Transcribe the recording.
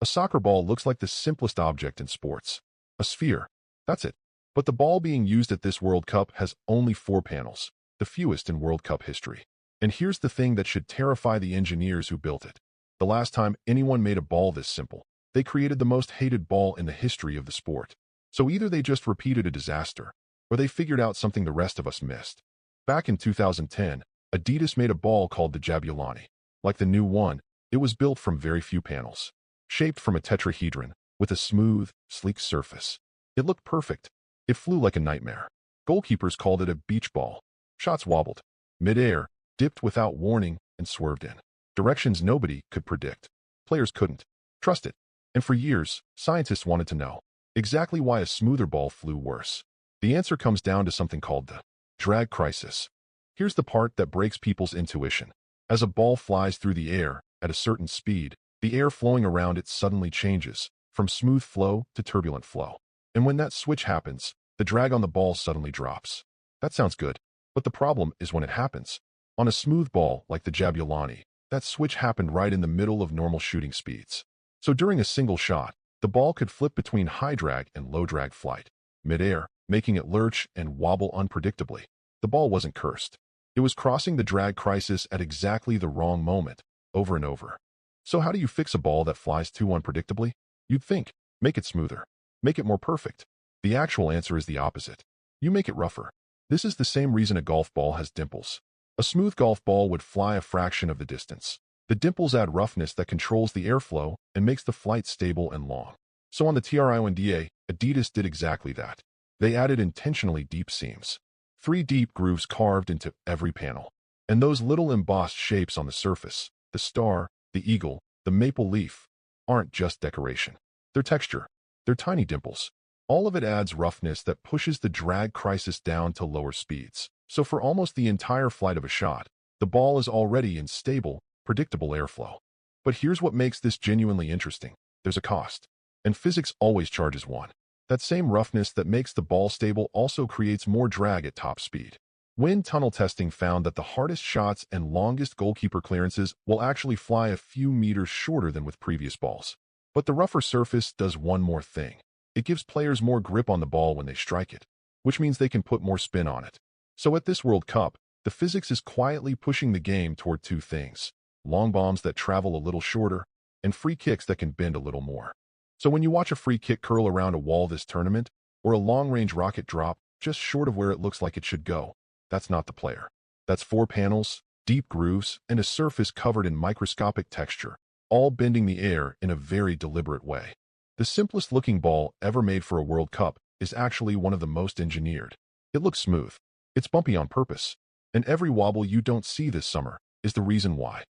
A soccer ball looks like the simplest object in sports. A sphere. That's it. But the ball being used at this World Cup has only 4 panels, the fewest in World Cup history. And here's the thing that should terrify the engineers who built it. The last time anyone made a ball this simple, they created the most hated ball in the history of the sport. So either they just repeated a disaster, or they figured out something the rest of us missed. Back in 2010, Adidas made a ball called the Jabulani. Like the new one, it was built from very few panels, shaped from a tetrahedron, with a smooth, sleek surface. It looked perfect. It flew like a nightmare. Goalkeepers called it a beach ball. Shots wobbled, mid-air, dipped without warning, and swerved in directions nobody could predict. Players couldn't trust it. And for years, scientists wanted to know exactly why a smoother ball flew worse. The answer comes down to something called the drag crisis. Here's the part that breaks people's intuition. As a ball flies through the air at a certain speed, the air flowing around it suddenly changes from smooth flow to turbulent flow. And when that switch happens, the drag on the ball suddenly drops. That sounds good, but the problem is when it happens. On a smooth ball like the Jabulani, that switch happened right in the middle of normal shooting speeds. So during a single shot, the ball could flip between high drag and low drag flight, mid-air, making it lurch and wobble unpredictably. The ball wasn't cursed. It was crossing the drag crisis at exactly the wrong moment, over and over. So how do you fix a ball that flies too unpredictably? You'd think, make it smoother, make it more perfect. The actual answer is the opposite. You make it rougher. This is the same reason a golf ball has dimples. A smooth golf ball would fly a fraction of the distance. The dimples add roughness that controls the airflow and makes the flight stable and long. So on the Trionda, Adidas did exactly that. They added intentionally deep seams. 3 deep grooves carved into every panel. And those little embossed shapes on the surface, the star, the eagle, the maple leaf, aren't just decoration. They're texture. They're tiny dimples. All of it adds roughness that pushes the drag crisis down to lower speeds. So for almost the entire flight of a shot, the ball is already in stable, predictable airflow. But here's what makes this genuinely interesting. There's a cost. And physics always charges one. That same roughness that makes the ball stable also creates more drag at top speed. Wind tunnel testing found that the hardest shots and longest goalkeeper clearances will actually fly a few meters shorter than with previous balls. But the rougher surface does one more thing. It gives players more grip on the ball when they strike it, which means they can put more spin on it. So at this World Cup, the physics is quietly pushing the game toward 2 things: long bombs that travel a little shorter, and free kicks that can bend a little more. So when you watch a free kick curl around a wall this tournament, or a long-range rocket drop just short of where it looks like it should go, that's not the player. That's 4 panels, deep grooves, and a surface covered in microscopic texture, all bending the air in a very deliberate way. The simplest-looking ball ever made for a World Cup is actually one of the most engineered. It looks smooth. It's bumpy on purpose. And every wobble you don't see this summer is the reason why.